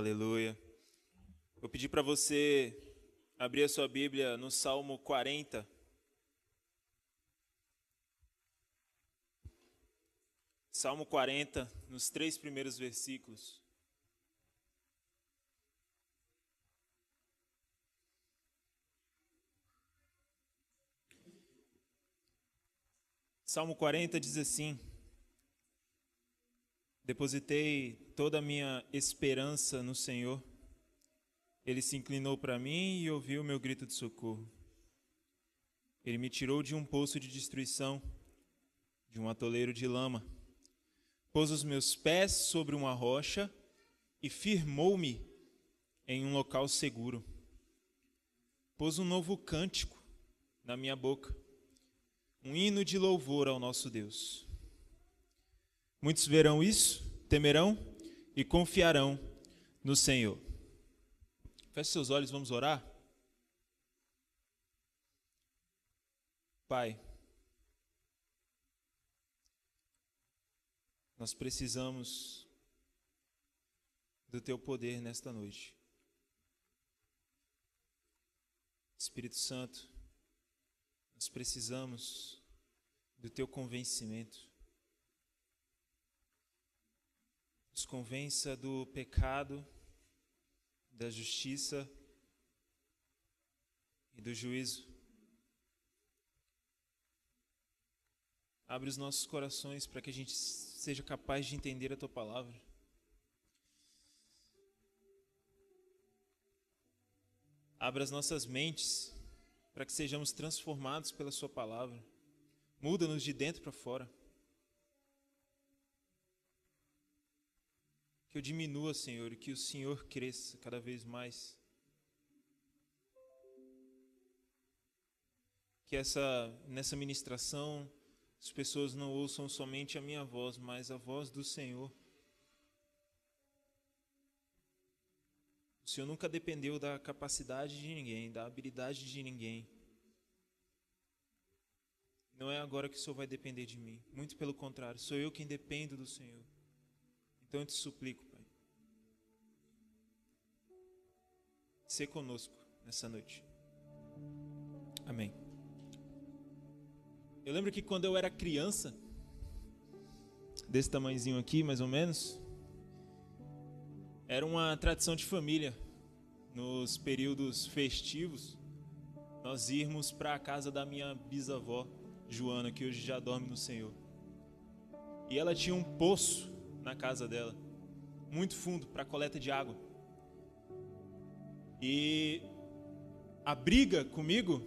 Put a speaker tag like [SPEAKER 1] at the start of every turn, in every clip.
[SPEAKER 1] aleluia. Vou pedir para você abrir a sua Bíblia no Salmo 40. Salmo 40, nos 3 primeiros versículos. Salmo 40 diz assim: depositei toda a minha esperança no Senhor. Ele se inclinou para mim e ouviu o meu grito de socorro. Ele me tirou de um poço de destruição, de um atoleiro de lama. Pôs os meus pés sobre uma rocha e firmou-me em um local seguro. Pôs um novo cântico na minha boca, um hino de louvor ao nosso Deus. Muitos verão isso, temerão e confiarão no Senhor. Feche seus olhos, vamos orar? Pai, nós precisamos do Teu poder nesta noite. Espírito Santo, nós precisamos do Teu convencimento. Nos convença do pecado, da justiça e do juízo. Abre os nossos corações para que a gente seja capaz de entender a Tua palavra. Abra as nossas mentes para que sejamos transformados pela Sua palavra. Muda-nos de dentro para fora. Que eu diminua, Senhor, e que o Senhor cresça cada vez mais. Que nessa ministração as pessoas não ouçam somente a minha voz, mas a voz do Senhor. O Senhor nunca dependeu da capacidade de ninguém, da habilidade de ninguém. Não é agora que o Senhor vai depender de mim. Muito pelo contrário, sou eu quem dependo do Senhor. Então eu te suplico, Pai. Sê conosco nessa noite. Amém. Eu lembro que quando eu era criança, desse tamanhozinho aqui, mais ou menos, era uma tradição de família, nos períodos festivos, nós irmos para a casa da minha bisavó, Joana, que hoje já dorme no Senhor. E ela tinha um poço na casa dela, muito fundo, para coleta de água. E a briga comigo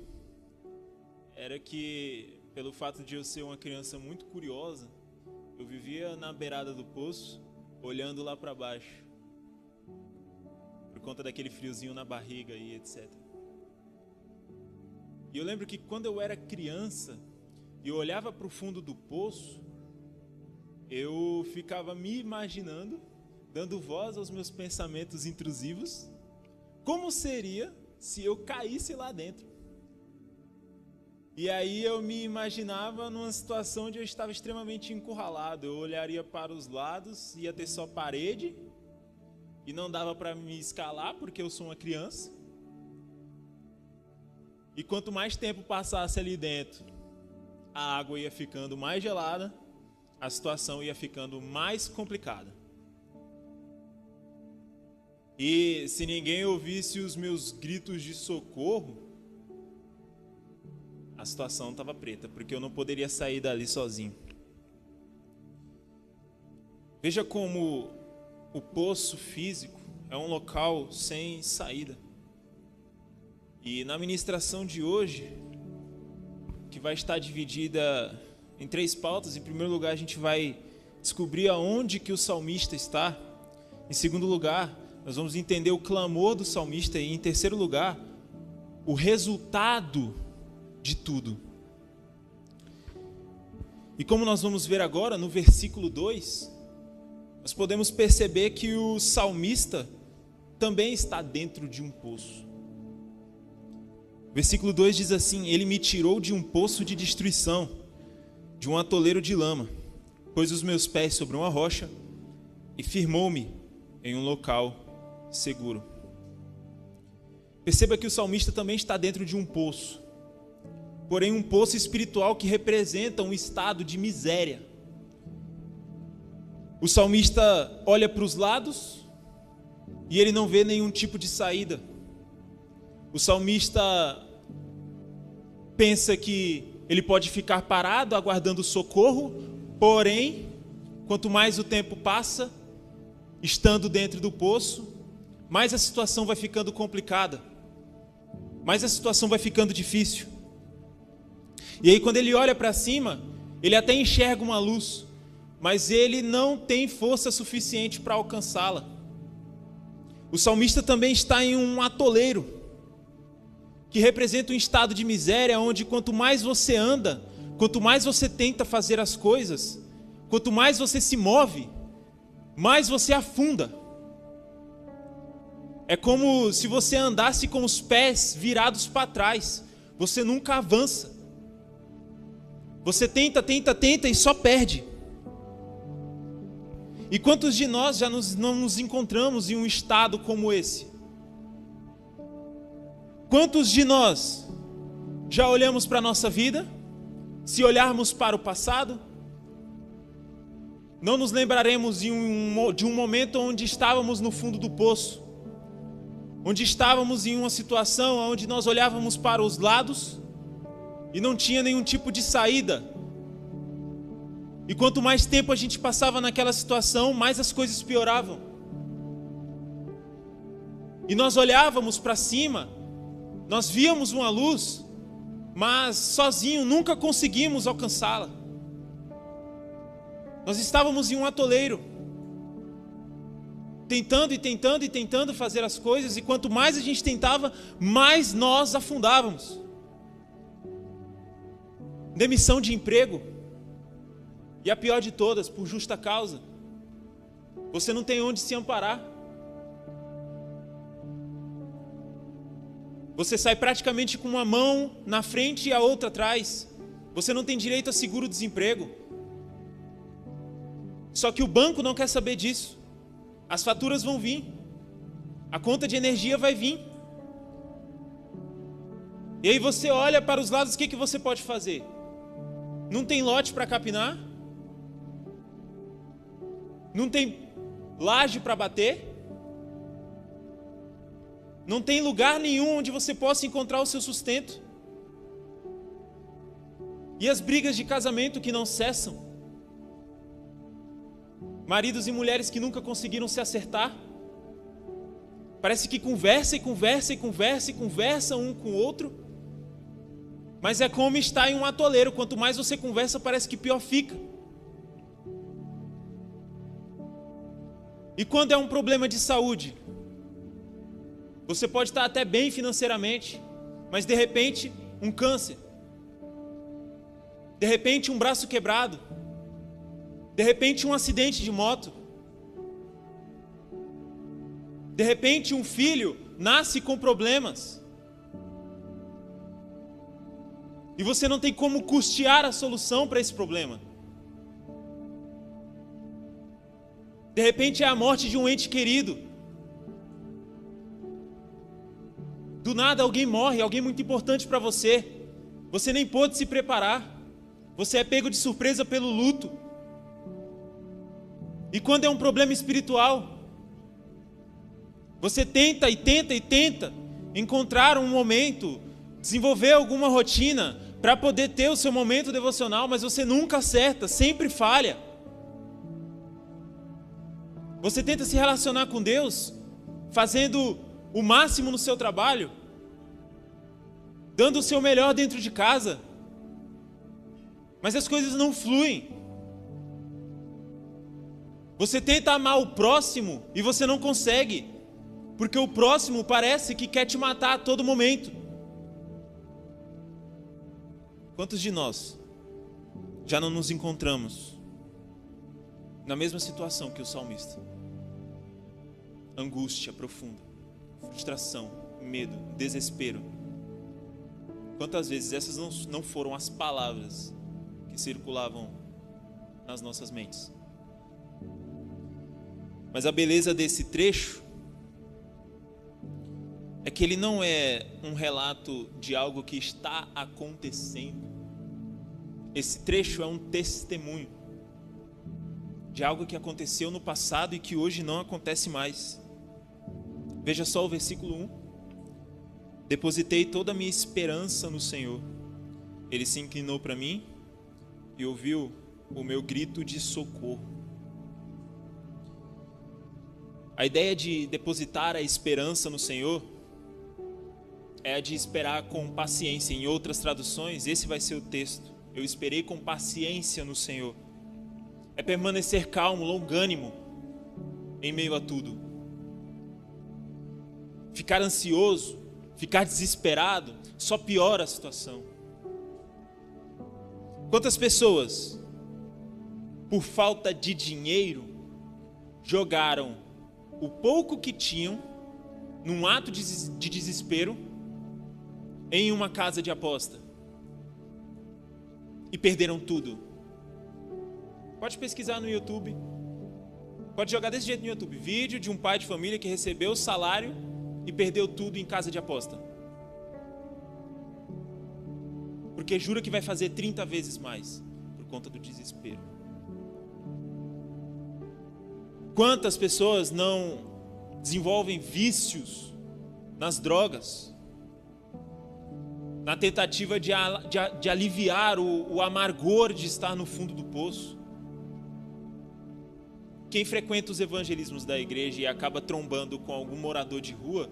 [SPEAKER 1] era que, pelo fato de eu ser uma criança muito curiosa, eu vivia na beirada do poço, olhando lá para baixo, por conta daquele friozinho na barriga e etc. E eu lembro que quando eu era criança e eu olhava para o fundo do poço, eu ficava me imaginando, dando voz aos meus pensamentos intrusivos, como seria se eu caísse lá dentro. E aí eu me imaginava numa situação onde eu estava extremamente encurralado. Eu olharia para os lados, ia ter só parede, e não dava para me escalar porque eu sou uma criança. E quanto mais tempo passasse ali dentro, a água ia ficando mais gelada, a situação ia ficando mais complicada. E se ninguém ouvisse os meus gritos de socorro, a situação estava preta, porque eu não poderia sair dali sozinho. Veja como o poço físico é um local sem saída. E na ministração de hoje, que vai estar dividida em 3 pautas, em primeiro lugar a gente vai descobrir aonde que o salmista está. Em segundo lugar, nós vamos entender o clamor do salmista. E em terceiro lugar, o resultado de tudo. E como nós vamos ver agora no versículo 2, nós podemos perceber que o salmista também está dentro de um poço. Versículo 2 diz assim: ele me tirou de um poço de destruição, de um atoleiro de lama, pôs os meus pés sobre uma rocha e firmou-me em um local seguro. Perceba que o salmista também está dentro de um poço, porém um poço espiritual que representa um estado de miséria. O salmista olha para os lados e ele não vê nenhum tipo de saída. O salmista pensa que ele pode ficar parado aguardando socorro, porém, quanto mais o tempo passa, estando dentro do poço, mais a situação vai ficando complicada, mais a situação vai ficando difícil. E aí quando ele olha para cima, ele até enxerga uma luz, mas ele não tem força suficiente para alcançá-la. O salmista também está em um atoleiro, que representa um estado de miséria, onde quanto mais você anda, quanto mais você tenta fazer as coisas, quanto mais você se move, mais você afunda. É como se você andasse com os pés virados para trás, você nunca avança. Você tenta e só perde. E quantos de nós já não nos encontramos em um estado como esse? Quantos de nós já olhamos para a nossa vida? Se olharmos para o passado, não nos lembraremos de um momento onde estávamos no fundo do poço, onde estávamos em uma situação onde nós olhávamos para os lados e não tinha nenhum tipo de saída. E quanto mais tempo a gente passava naquela situação, mais as coisas pioravam. E nós olhávamos para cima, nós víamos uma luz, mas sozinho nunca conseguimos alcançá-la. Nós estávamos em um atoleiro, tentando fazer as coisas, e quanto mais a gente tentava, mais nós afundávamos. Demissão de emprego, e a pior de todas, por justa causa. Você não tem onde se amparar. Você sai praticamente com uma mão na frente e a outra atrás. Você não tem direito a seguro-desemprego. Só que o banco não quer saber disso. As faturas vão vir. A conta de energia vai vir. E aí você olha para os lados, o que você pode fazer? Não tem lote para capinar? Não tem laje para bater? Não tem lugar nenhum onde você possa encontrar o seu sustento. E as brigas de casamento que não cessam. Maridos e mulheres que nunca conseguiram se acertar. Parece que conversa um com o outro. Mas é como estar em um atoleiro. Quanto mais você conversa, parece que pior fica. E quando é um problema de saúde? Você pode estar até bem financeiramente, mas de repente um câncer, de repente um braço quebrado, de repente um acidente de moto, de repente um filho nasce com problemas, e você não tem como custear a solução para esse problema. De repente é a morte de um ente querido. Do nada alguém morre, alguém muito importante para você. Você nem pôde se preparar. Você é pego de surpresa pelo luto. E quando é um problema espiritual, você tenta encontrar um momento, desenvolver alguma rotina para poder ter o seu momento devocional, mas você nunca acerta, sempre falha. Você tenta se relacionar com Deus, fazendo o máximo no seu trabalho, dando o seu melhor dentro de casa, mas as coisas não fluem. Você tenta amar o próximo e você não consegue, porque o próximo parece que quer te matar a todo momento. Quantos de nós já não nos encontramos na mesma situação que o salmista? Angústia profunda, frustração, medo, desespero. Quantas vezes essas não foram as palavras que circulavam nas nossas mentes? Mas a beleza desse trecho é que ele não é um relato de algo que está acontecendo. Esse trecho é um testemunho de algo que aconteceu no passado e que hoje não acontece mais. Veja só o versículo 1. Depositei toda a minha esperança no Senhor. Ele se inclinou para mim e ouviu o meu grito de socorro. A ideia de depositar a esperança no Senhor é a de esperar com paciência. Em outras traduções, esse vai ser o texto. Eu esperei com paciência no Senhor. É permanecer calmo, longânimo em meio a tudo. Ficar ansioso, ficar desesperado, só piora a situação. Quantas pessoas, por falta de dinheiro, jogaram o pouco que tinham, num ato de desespero, em uma casa de aposta e perderam tudo? Pode pesquisar no YouTube, pode jogar desse jeito no YouTube, vídeo de um pai de família que recebeu o salário e perdeu tudo em casa de aposta, porque jura que vai fazer 30 vezes mais por conta do desespero. Quantas pessoas não desenvolvem vícios nas drogas, na tentativa de aliviar o amargor de estar no fundo do poço? Quem frequenta os evangelismos da igreja e acaba trombando com algum morador de rua,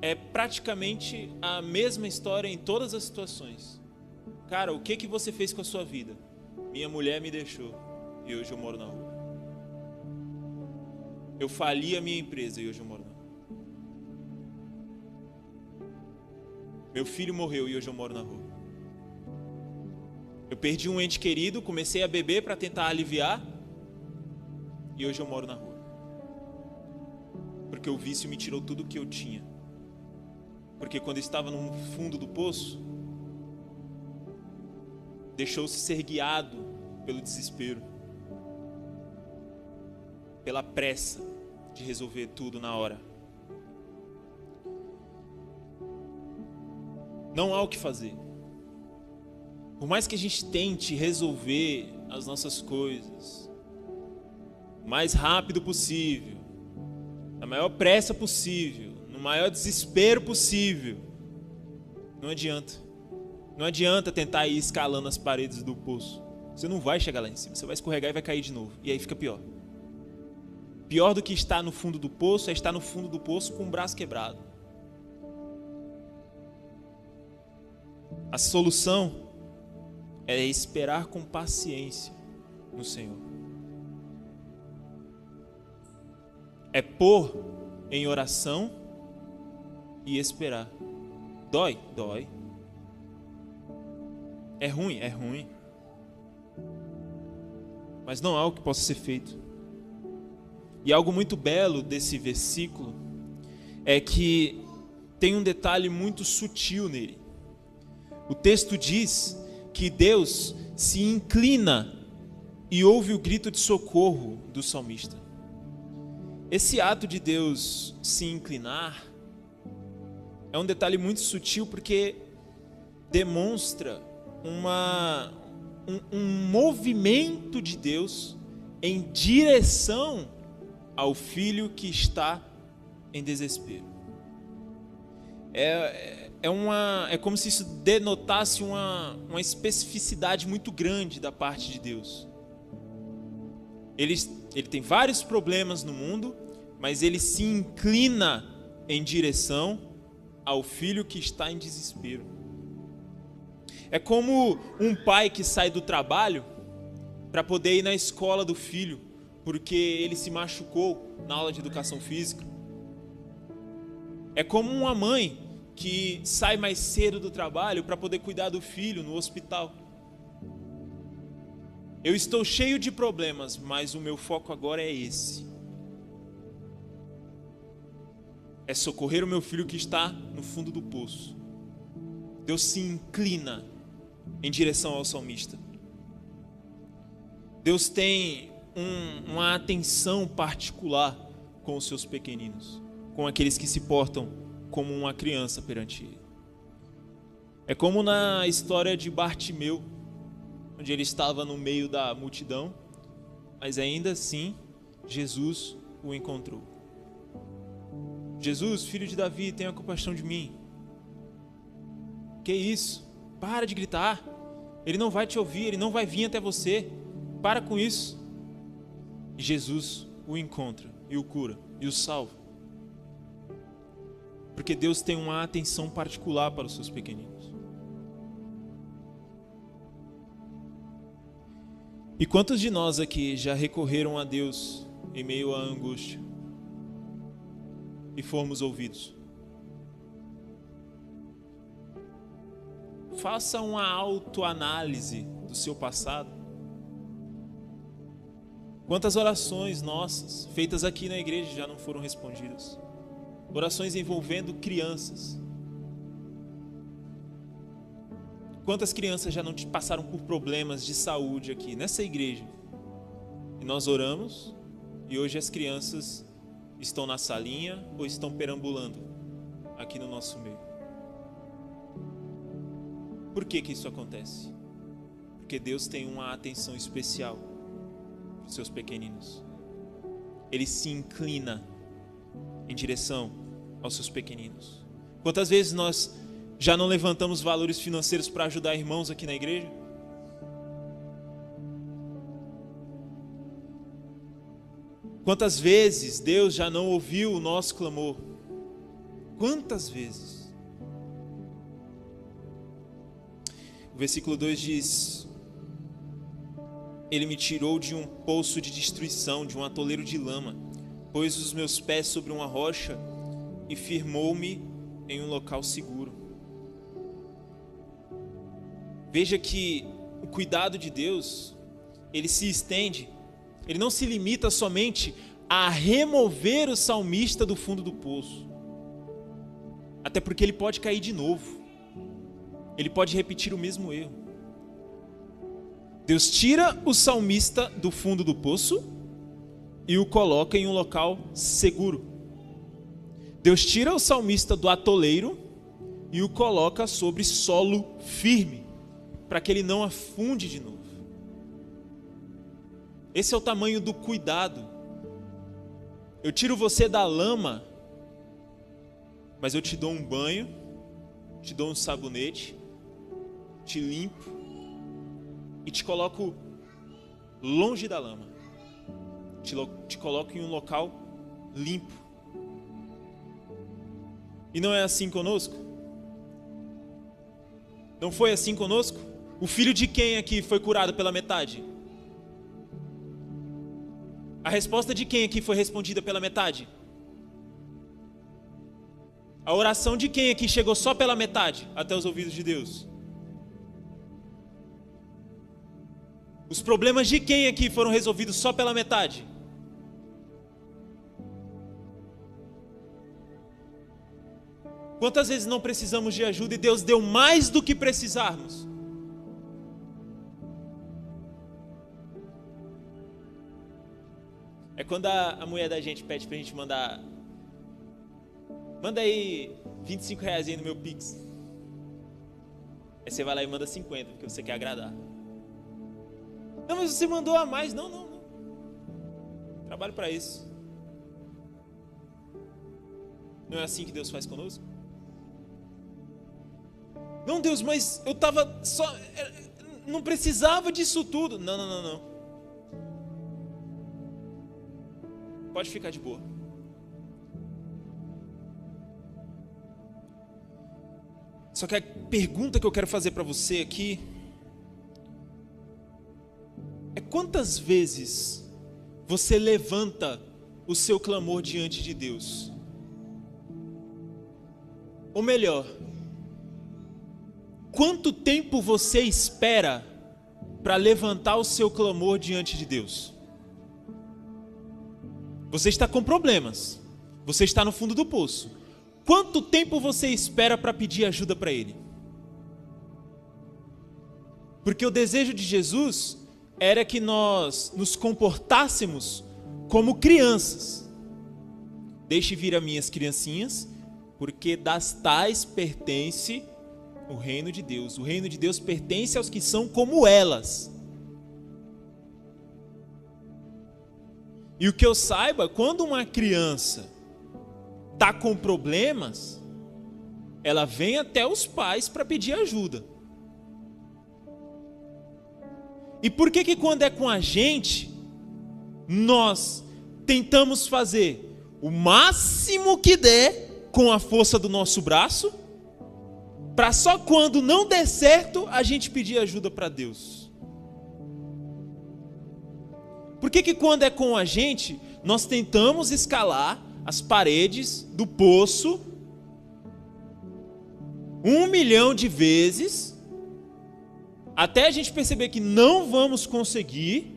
[SPEAKER 1] é praticamente a mesma história em todas as situações. Cara, o que você fez com a sua vida? Minha mulher me deixou e hoje eu moro na rua. Eu fali a minha empresa e hoje eu moro na rua. Meu filho morreu e hoje eu moro na rua. Eu perdi um ente querido, comecei a beber para tentar aliviar e hoje eu moro na rua. Porque o vício me tirou tudo o que eu tinha. Porque quando eu estava no fundo do poço, deixou-se ser guiado pelo desespero, pela pressa de resolver tudo na hora. Não há o que fazer. Por mais que a gente tente resolver as nossas coisas o mais rápido possível, na maior pressa possível, no maior desespero possível, não adianta. Não adianta tentar ir escalando as paredes do poço. Você não vai chegar lá em cima, você vai escorregar e vai cair de novo. E aí fica pior. Pior do que estar no fundo do poço é estar no fundo do poço com o braço quebrado. A solução é esperar com paciência no Senhor. É pôr em oração e esperar. Dói? Dói. É ruim? É ruim. Mas não há o que possa ser feito. E algo muito belo desse versículo é que tem um detalhe muito sutil nele. O texto diz que Deus se inclina e ouve o grito de socorro do salmista. Esse ato de Deus se inclinar é um detalhe muito sutil, porque demonstra um movimento de Deus em direção ao filho que está em desespero. É como se isso denotasse uma especificidade muito grande da parte de Deus. Ele tem vários problemas no mundo, mas ele se inclina em direção ao filho que está em desespero. É como um pai que sai do trabalho para poder ir na escola do filho, porque ele se machucou na aula de educação física. É como uma mãe que sai mais cedo do trabalho para poder cuidar do filho no hospital. Eu estou cheio de problemas, mas o meu foco agora é esse. É socorrer o meu filho que está no fundo do poço. Deus se inclina em direção ao salmista. Deus tem uma atenção particular com os seus pequeninos. com aqueles que se portam como uma criança perante ele. É como na história de Bartimeu, onde ele estava no meio da multidão, mas ainda assim Jesus o encontrou. Jesus, filho de Davi, tenha compaixão de mim. Que isso? Para de gritar. Ele não vai te ouvir, ele não vai vir até você. Para com isso. E Jesus o encontra e o cura e o salva. Porque Deus tem uma atenção particular para os seus pequeninos. E quantos de nós aqui já recorreram a Deus em meio à angústia e fomos ouvidos? Faça uma autoanálise do seu passado. Quantas orações nossas, feitas aqui na igreja, já não foram respondidas? Orações envolvendo crianças. Quantas crianças já não passaram por problemas de saúde aqui, nessa igreja? E nós oramos, e hoje as crianças estão na salinha ou estão perambulando aqui no nosso meio. Por que isso acontece? Porque Deus tem uma atenção especial para os seus pequeninos. Ele se inclina em direção aos seus pequeninos. Quantas vezes nós já não levantamos valores financeiros para ajudar irmãos aqui na igreja? Quantas vezes Deus já não ouviu o nosso clamor? Quantas vezes? O versículo 2 diz: Ele me tirou de um poço de destruição, de um atoleiro de lama, pôs os meus pés sobre uma rocha e firmou-me em um local seguro. Veja que o cuidado de Deus, ele se estende, ele não se limita somente a remover o salmista do fundo do poço. Até porque ele pode cair de novo. Ele pode repetir o mesmo erro. Deus tira o salmista do fundo do poço e o coloca em um local seguro. Deus tira o salmista do atoleiro e o coloca sobre solo firme, para que ele não afunde de novo. Esse é o tamanho do cuidado. Eu tiro você da lama, mas eu te dou um banho, te dou um sabonete, te limpo e te coloco longe da lama. Te coloco em um local limpo. E não é assim conosco? Não foi assim conosco? O filho de quem aqui foi curado pela metade? A resposta de quem aqui foi respondida pela metade? A oração de quem aqui chegou só pela metade até os ouvidos de Deus? Os problemas de quem aqui foram resolvidos só pela metade? Quantas vezes não precisamos de ajuda e Deus deu mais do que precisarmos? É quando a mulher da gente pede pra gente mandar: manda aí 25 reais aí no meu Pix. Aí você vai lá e manda 50, porque você quer agradar. Não, mas você mandou a mais. Não. Trabalho para isso. Não é assim que Deus faz conosco? Não, Deus, mas eu estava só... não precisava disso tudo. Não. Pode ficar de boa. Só que a pergunta que eu quero fazer para você aqui é: quantas vezes você levanta o seu clamor diante de Deus? Ou melhor, quanto tempo você espera para levantar o seu clamor diante de Deus? Você está com problemas, você está no fundo do poço. Quanto tempo você espera para pedir ajuda para Ele? Porque o desejo de Jesus era que nós nos comportássemos como crianças. deixe vir a minhas criancinhas, porque das tais pertence o reino de Deus. O reino de Deus pertence aos que são como elas. E o que eu saiba, quando uma criança está com problemas, ela vem até os pais para pedir ajuda. E por que quando é com a gente, nós tentamos fazer o máximo que der com a força do nosso braço, para só quando não der certo a gente pedir ajuda para Deus? Por que quando é com a gente, nós tentamos escalar as paredes do poço 1 milhão de vezes, até a gente perceber que não vamos conseguir,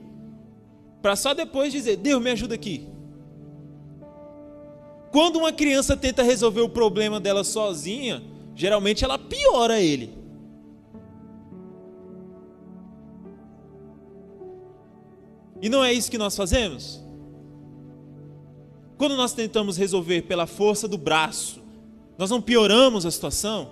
[SPEAKER 1] para só depois dizer, Deus, me ajuda aqui? Quando uma criança tenta resolver o problema dela sozinha, geralmente ela piora ele. E não é isso que nós fazemos? Quando nós tentamos resolver pela força do braço, nós não pioramos a situação?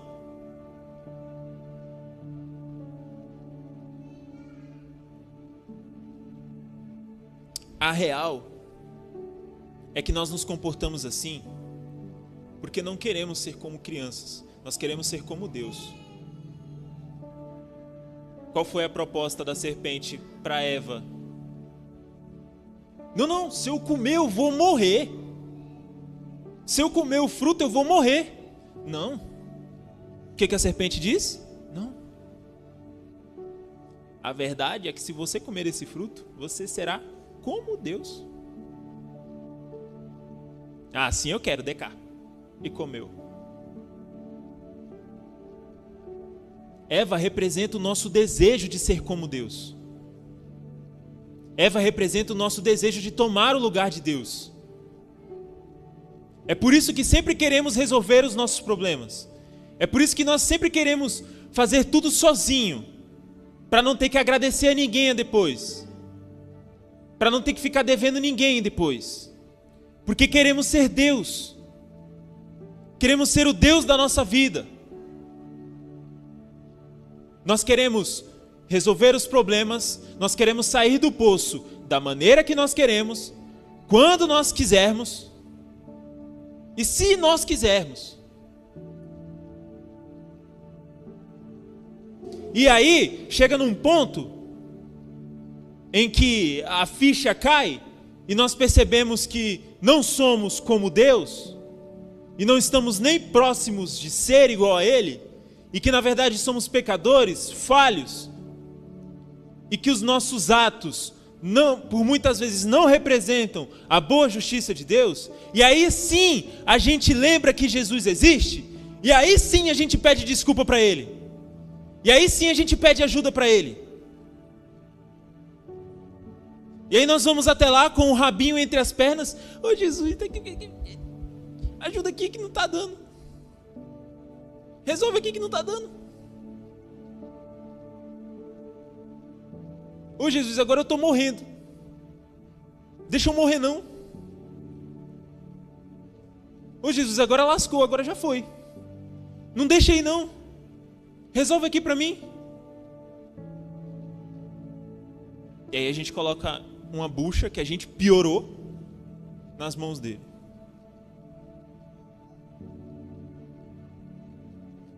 [SPEAKER 1] A real é que nós nos comportamos assim porque não queremos ser como crianças, nós queremos ser como Deus. Qual foi a proposta da serpente para Eva? Não, se eu comer eu vou morrer. Se eu comer o fruto eu vou morrer. Não. O que a serpente diz? Não. A verdade é que se você comer esse fruto, você será como Deus. Ah, sim, eu quero, DK. E comeu. Eva representa o nosso desejo de ser como Deus. Eva representa o nosso desejo de tomar o lugar de Deus. É por isso que sempre queremos resolver os nossos problemas. É por isso que nós sempre queremos fazer tudo sozinho, para não ter que agradecer a ninguém depois, para não ter que ficar devendo ninguém depois, porque queremos ser Deus, queremos ser o Deus da nossa vida. Nós queremos resolver os problemas, nós queremos sair do poço da maneira que nós queremos, quando nós quisermos e se nós quisermos. E aí chega num ponto em que a ficha cai e nós percebemos que não somos como Deus e não estamos nem próximos de ser igual a Ele, e que na verdade somos pecadores, falhos, e que os nossos atos por muitas vezes não representam a boa justiça de Deus. E aí sim a gente lembra que Jesus existe, e aí sim a gente pede desculpa para Ele, e aí sim a gente pede ajuda para Ele. E aí nós vamos até lá com o rabinho entre as pernas. Ô Jesus, ajuda aqui que não está dando. Resolve aqui que não está dando. Ô Jesus, agora eu estou morrendo. Deixa eu morrer não. Ô Jesus, agora lascou, agora já foi. Não deixa aí não. Resolve aqui para mim. E aí a gente coloca uma bucha que a gente piorou nas mãos dele.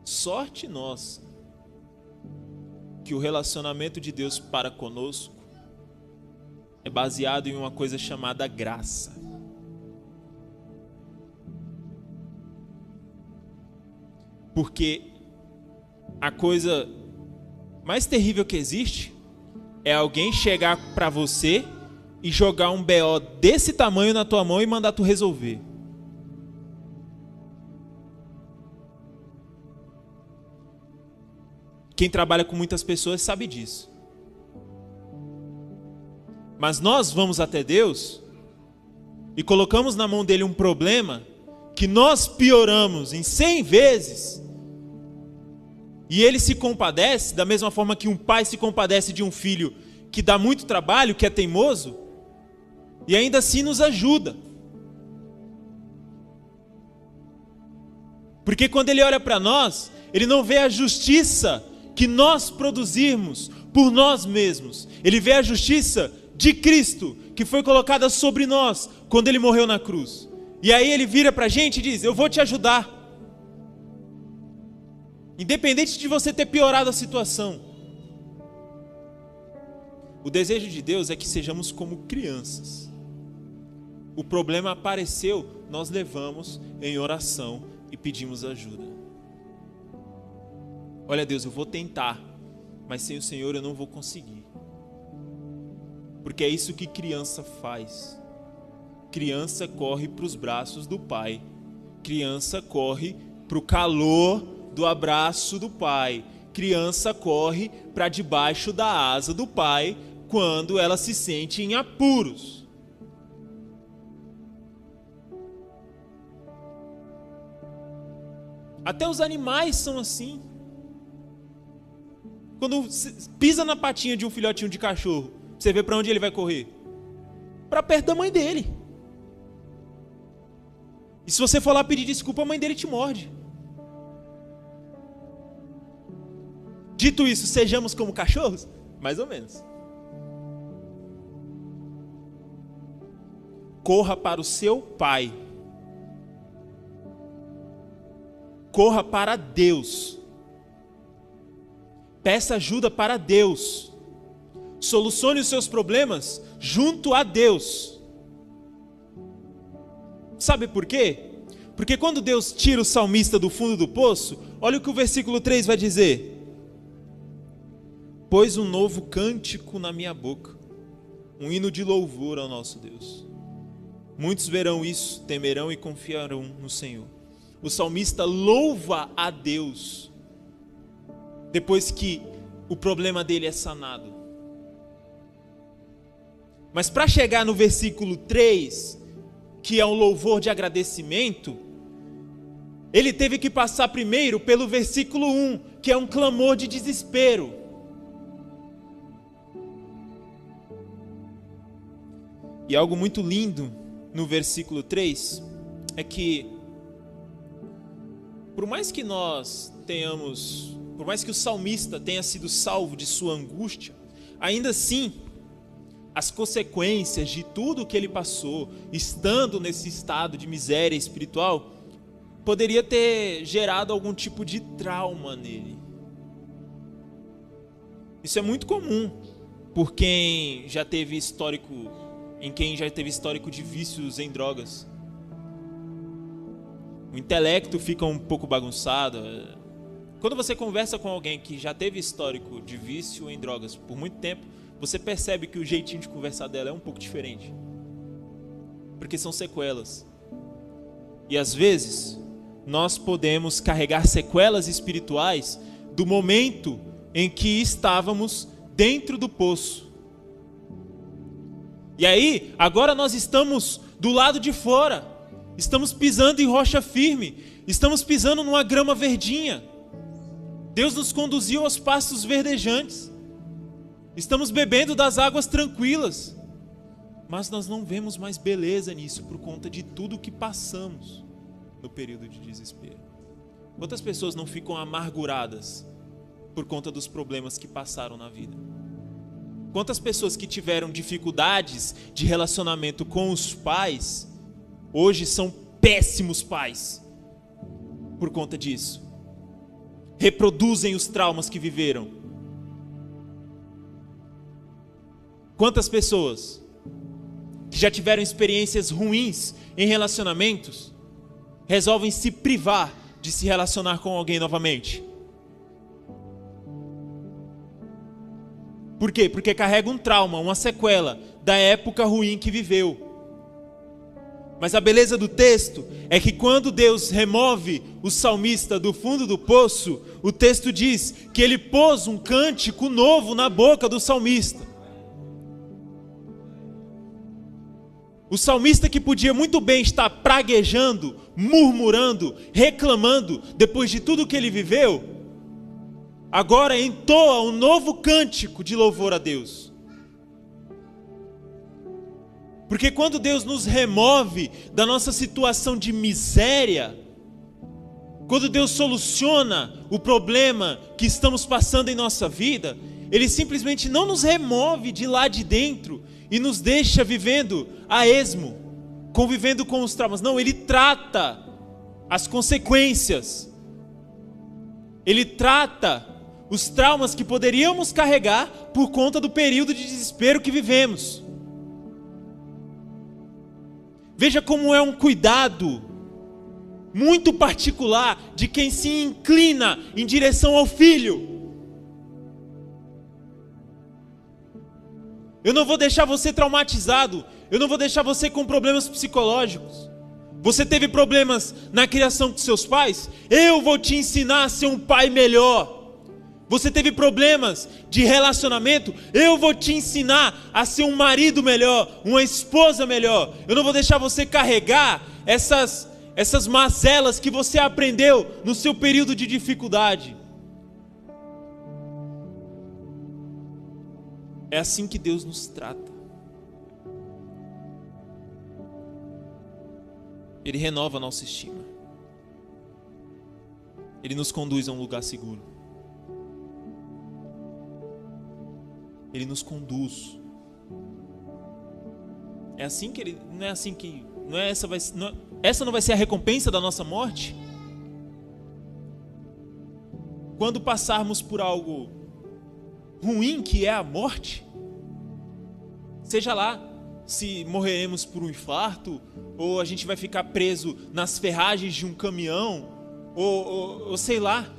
[SPEAKER 1] Sorte nossa que o relacionamento de Deus para conosco é baseado em uma coisa chamada graça. Porque a coisa mais terrível que existe é alguém chegar para você e jogar um BO desse tamanho na tua mão e mandar tu resolver. Quem trabalha com muitas pessoas sabe disso. Mas nós vamos até Deus e colocamos na mão dele um problema que nós pioramos em 100 vezes. E ele se compadece da mesma forma que um pai se compadece de um filho que dá muito trabalho, que é teimoso, e ainda assim nos ajuda. Porque quando Ele olha para nós, Ele não vê a justiça que nós produzirmos por nós mesmos. Ele vê a justiça de Cristo, que foi colocada sobre nós quando Ele morreu na cruz. E aí Ele vira para a gente e diz: eu vou te ajudar. Independente de você ter piorado a situação. O desejo de Deus é que sejamos como crianças. O problema apareceu, nós levamos em oração e pedimos ajuda. Olha, Deus, eu vou tentar, mas sem o Senhor eu não vou conseguir. Porque é isso que criança faz. Criança corre para os braços do pai. Criança corre para o calor do abraço do pai. Criança corre para debaixo da asa do pai quando ela se sente em apuros. Até os animais são assim. Quando pisa na patinha de um filhotinho de cachorro, você vê para onde ele vai correr? Para perto da mãe dele. E se você for lá pedir desculpa, a mãe dele te morde. Dito isso, sejamos como cachorros? Mais ou menos. Corra para o seu pai. Corra para Deus. Peça ajuda para Deus. Solucione os seus problemas junto a Deus. Sabe por quê? Porque quando Deus tira o salmista do fundo do poço, olha o que o versículo 3 vai dizer: pôs um novo cântico na minha boca, um hino de louvor ao nosso Deus. Muitos verão isso, temerão e confiarão no Senhor. O salmista louva a Deus depois que o problema dele é sanado. Mas para chegar no versículo 3, que é um louvor de agradecimento, ele teve que passar primeiro pelo versículo 1, que é um clamor de desespero. E algo muito lindo no versículo 3 é que, por mais que o salmista tenha sido salvo de sua angústia, ainda assim, as consequências de tudo que ele passou, estando nesse estado de miséria espiritual, poderia ter gerado algum tipo de trauma nele. Isso é muito comum por quem já teve histórico de vícios em drogas. O intelecto fica um pouco bagunçado. Quando você conversa com alguém que já teve histórico de vício em drogas por muito tempo, você percebe que o jeitinho de conversar dela é um pouco diferente. Porque são sequelas. E às vezes, nós podemos carregar sequelas espirituais do momento em que estávamos dentro do poço. E aí, agora nós estamos do lado de fora. Estamos pisando em rocha firme. Estamos pisando numa grama verdinha. Deus nos conduziu aos pastos verdejantes. Estamos bebendo das águas tranquilas. Mas nós não vemos mais beleza nisso por conta de tudo que passamos no período de desespero. Quantas pessoas não ficam amarguradas por conta dos problemas que passaram na vida? Quantas pessoas que tiveram dificuldades de relacionamento com os pais, hoje são péssimos pais por conta disso? Reproduzem os traumas que viveram. Quantas pessoas que já tiveram experiências ruins em relacionamentos resolvem se privar de se relacionar com alguém novamente? Por quê? Porque carrega um trauma, uma sequela da época ruim que viveu. Mas a beleza do texto é que quando Deus remove o salmista do fundo do poço, o texto diz que ele pôs um cântico novo na boca do salmista. O salmista, que podia muito bem estar praguejando, murmurando, reclamando, depois de tudo que ele viveu, agora entoa um novo cântico de louvor a Deus. Porque quando Deus nos remove da nossa situação de miséria, Quando Deus soluciona o problema que estamos passando em nossa vida, Ele simplesmente não nos remove de lá de dentro e nos deixa vivendo a esmo, convivendo com os traumas. Não, Ele trata as consequências. Ele trata os traumas que poderíamos carregar por conta do período de desespero que vivemos. Veja como é um cuidado muito particular de quem se inclina em direção ao Filho. Eu não vou deixar você traumatizado, eu não vou deixar você com problemas psicológicos. Você teve problemas na criação com seus pais? Eu vou te ensinar a ser um pai melhor. Você teve problemas de relacionamento? Eu vou te ensinar a ser um marido melhor, uma esposa melhor. Eu não vou deixar você carregar essas mazelas que você aprendeu no seu período de dificuldade. É assim que Deus nos trata. Ele renova a nossa estima. Ele nos conduz a um lugar seguro. Ele nos conduz. É assim que ele, não é assim que, não é essa vai, não, essa não vai ser a recompensa da nossa morte? Quando passarmos por algo ruim que é a morte, seja lá se morreremos por um infarto, ou a gente vai ficar preso nas ferragens de um caminhão, ou sei lá,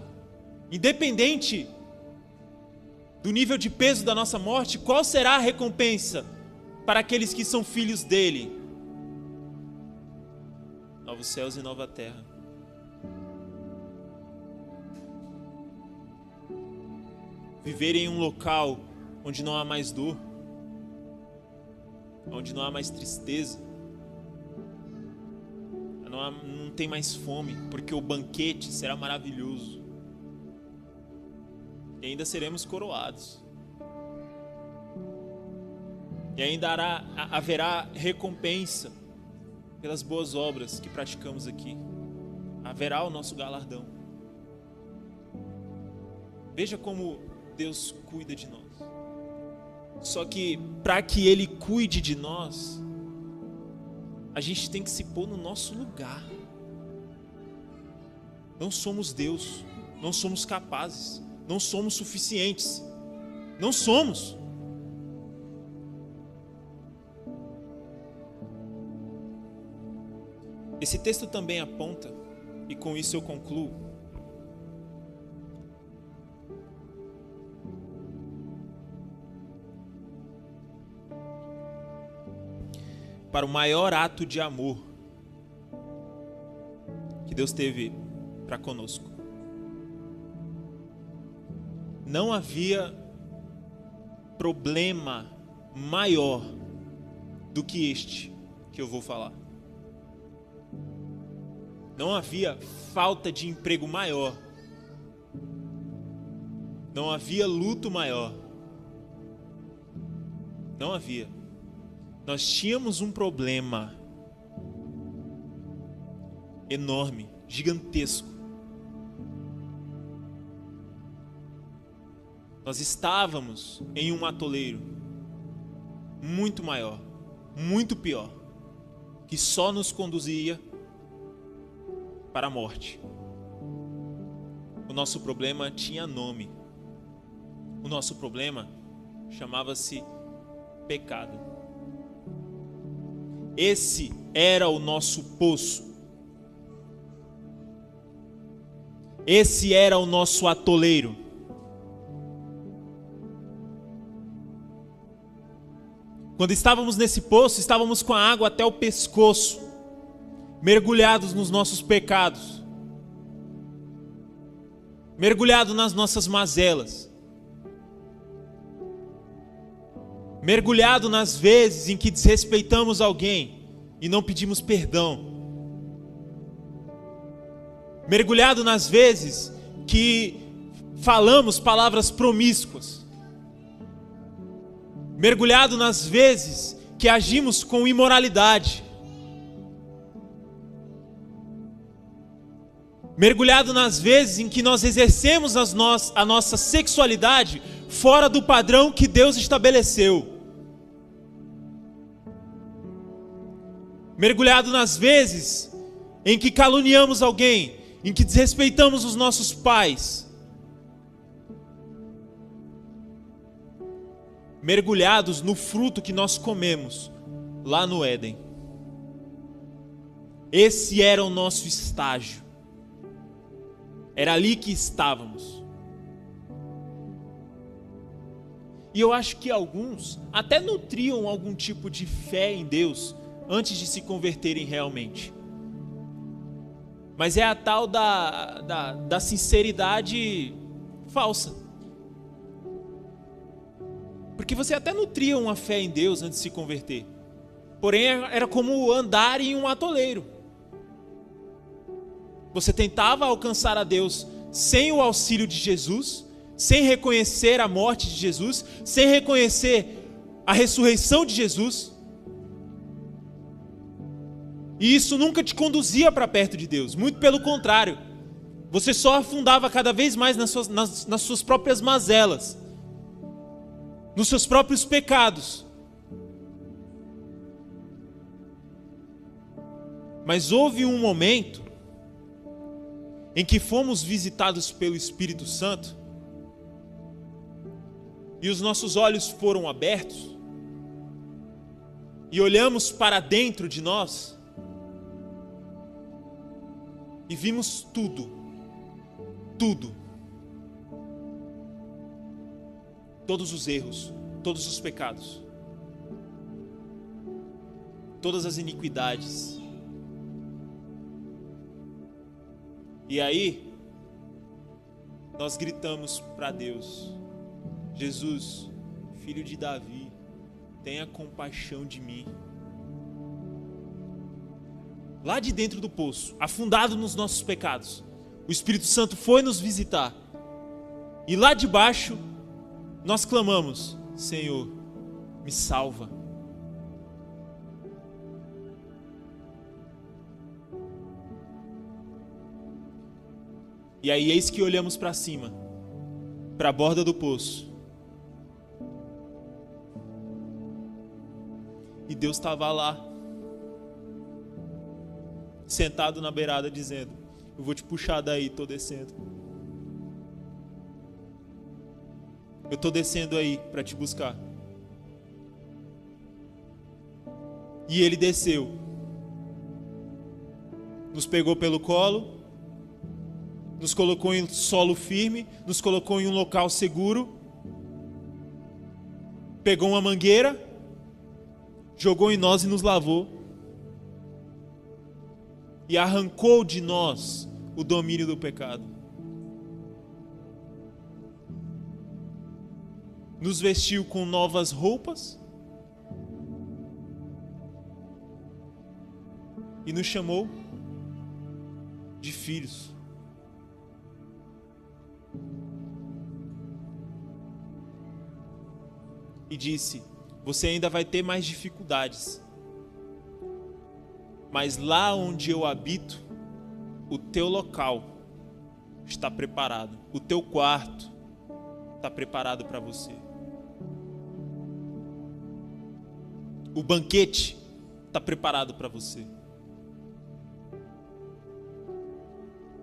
[SPEAKER 1] independente do nível de peso da nossa morte, qual será a recompensa para aqueles que são filhos dele? Novos céus e nova terra. Viver em um local onde não há mais dor, onde não há mais tristeza, não tem mais fome, porque o banquete será maravilhoso. E ainda seremos coroados. E ainda haverá recompensa pelas boas obras que praticamos aqui. Haverá o nosso galardão. Veja como Deus cuida de nós. Só que para que Ele cuide de nós, a gente tem que se pôr no nosso lugar. Não somos Deus, não somos capazes, não somos suficientes. Não somos. Esse texto também aponta, e com isso eu concluo, para o maior ato de amor que Deus teve para conosco. Não havia problema maior do que este que eu vou falar. Não havia falta de emprego maior. Não havia luto maior. Não havia. Nós tínhamos um problema enorme, gigantesco. Nós estávamos em um atoleiro muito maior, muito pior, que só nos conduzia para a morte. O nosso problema tinha nome. O nosso problema chamava-se pecado. Esse era o nosso poço. Esse era o nosso atoleiro. Quando estávamos nesse poço, estávamos com a água até o pescoço, mergulhados nos nossos pecados, mergulhados nas nossas mazelas, mergulhado nas vezes em que desrespeitamos alguém e não pedimos perdão, mergulhado nas vezes que falamos palavras promíscuas, mergulhado nas vezes que agimos com imoralidade. Mergulhado nas vezes em que nós exercemos a nossa sexualidade fora do padrão que Deus estabeleceu. Mergulhado nas vezes em que caluniamos alguém, em que desrespeitamos os nossos pais. Mergulhados no fruto que nós comemos lá no Éden. Esse era o nosso estágio. Era ali que estávamos. E eu acho que alguns até nutriam algum tipo de fé em Deus antes de se converterem realmente. Mas é a tal da sinceridade falsa. Porque você até nutria uma fé em Deus antes de se converter. Porém, era como andar em um atoleiro. Você tentava alcançar a Deus sem o auxílio de Jesus, sem reconhecer a morte de Jesus, sem reconhecer a ressurreição de Jesus. E isso nunca te conduzia para perto de Deus, muito pelo contrário. Você só afundava cada vez mais nas suas próprias mazelas, nos seus próprios pecados. Mas houve um momento em que fomos visitados pelo Espírito Santo e os nossos olhos foram abertos e olhamos para dentro de nós e vimos tudo, todos os erros, todos os pecados, todas as iniquidades. E aí, nós gritamos para Deus: Jesus, filho de Davi, tenha compaixão de mim. Lá de dentro do poço, afundado nos nossos pecados, o Espírito Santo foi nos visitar. E lá de baixo, nós clamamos: Senhor, me salva. E aí eis que olhamos para cima, para a borda do poço. E Deus estava lá, sentado na beirada, dizendo: eu vou te puxar daí, estou descendo. Eu estou descendo aí para te buscar. E ele desceu, nos pegou pelo colo, nos colocou em solo firme, nos colocou em um local seguro, pegou uma mangueira, jogou em nós e nos lavou, e arrancou de nós o domínio do pecado. Nos vestiu com novas roupas e nos chamou de filhos. E disse: você ainda vai ter mais dificuldades, mas lá onde eu habito, o teu local está preparado, o teu quarto está preparado para você. O banquete está preparado para você.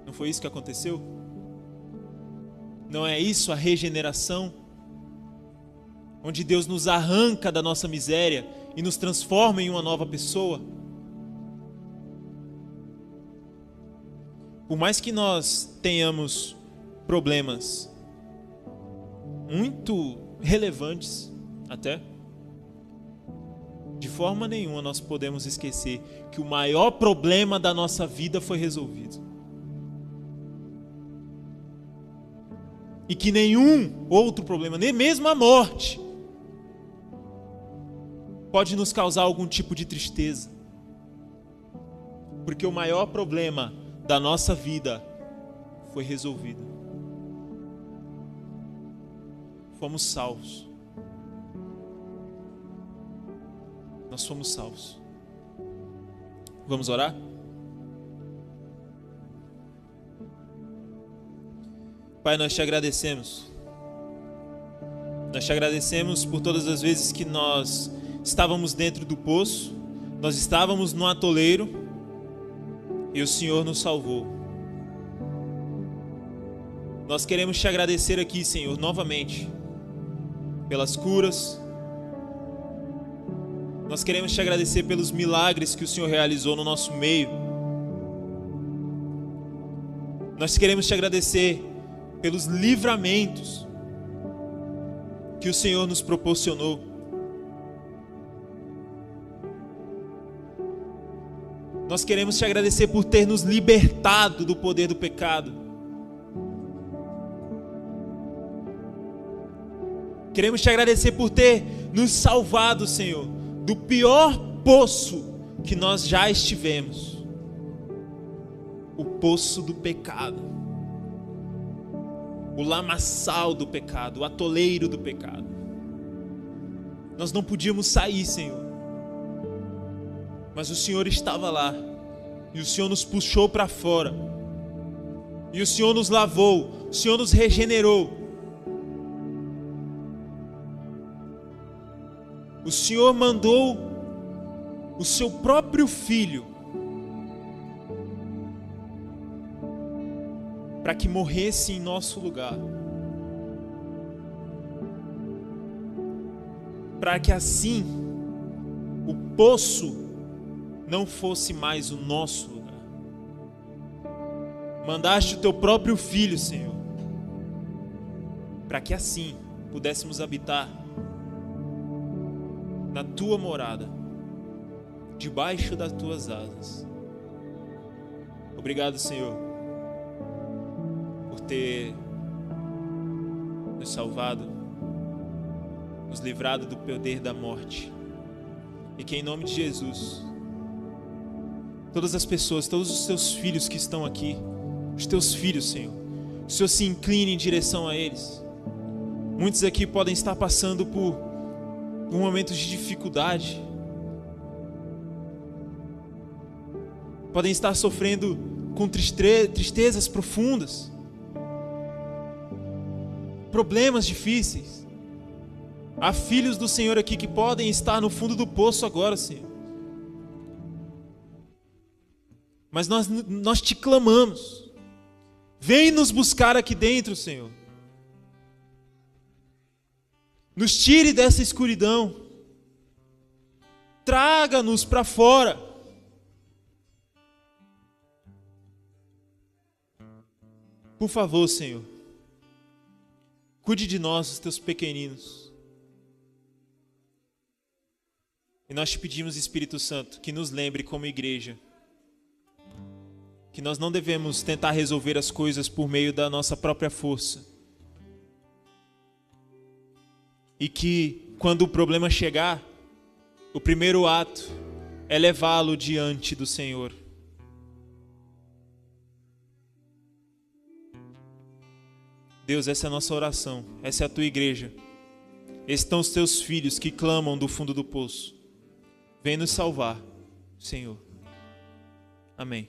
[SPEAKER 1] Não foi isso que aconteceu? Não é isso a regeneração? Onde Deus nos arranca da nossa miséria e nos transforma em uma nova pessoa. Por mais que nós tenhamos problemas muito relevantes até, de forma nenhuma nós podemos esquecer que o maior problema da nossa vida foi resolvido. E que nenhum outro problema, nem mesmo a morte, pode nos causar algum tipo de tristeza. Porque o maior problema da nossa vida foi resolvido. Fomos salvos. Nós fomos salvos. Vamos orar? Pai, nós te agradecemos. Nós te agradecemos por todas as vezes que nós estávamos dentro do poço, nós estávamos no atoleiro e o Senhor nos salvou. Nós queremos te agradecer aqui, Senhor, novamente, pelas curas. Nós queremos te agradecer pelos milagres que o Senhor realizou no nosso meio. Nós queremos te agradecer pelos livramentos que o Senhor nos proporcionou. Nós queremos te agradecer por ter nos libertado do poder do pecado. Queremos te agradecer por ter nos salvado, Senhor, do pior poço que nós já estivemos. O poço do pecado. O lamaçal do pecado, o atoleiro do pecado. Nós não podíamos sair, Senhor. Mas o Senhor estava lá. E o Senhor nos puxou para fora. E o Senhor nos lavou. O Senhor nos regenerou. O Senhor mandou o seu próprio Filho para que morresse em nosso lugar, para que assim o poço não fosse mais o nosso lugar. Mandaste o teu próprio Filho, Senhor, para que assim pudéssemos habitar na tua morada, debaixo das tuas asas. Obrigado, Senhor, por ter nos salvado, nos livrado do poder da morte. E que em nome de Jesus, todas as pessoas, todos os teus filhos que estão aqui, os teus filhos, Senhor, o Senhor se incline em direção a eles. Muitos aqui podem estar passando por momentos de dificuldade, podem estar sofrendo com tristezas profundas, problemas difíceis. Há filhos do Senhor aqui que podem estar no fundo do poço agora, Senhor. Mas nós te clamamos. Vem nos buscar aqui dentro, Senhor. Nos tire dessa escuridão. Traga-nos para fora. Por favor, Senhor. Cuide de nós, os teus pequeninos. E nós te pedimos, Espírito Santo, que nos lembre como igreja que nós não devemos tentar resolver as coisas por meio da nossa própria força. E que, quando o problema chegar, o primeiro ato é levá-lo diante do Senhor. Deus, essa é a nossa oração, essa é a tua igreja. Esses estão os teus filhos que clamam do fundo do poço. Vem nos salvar, Senhor. Amém.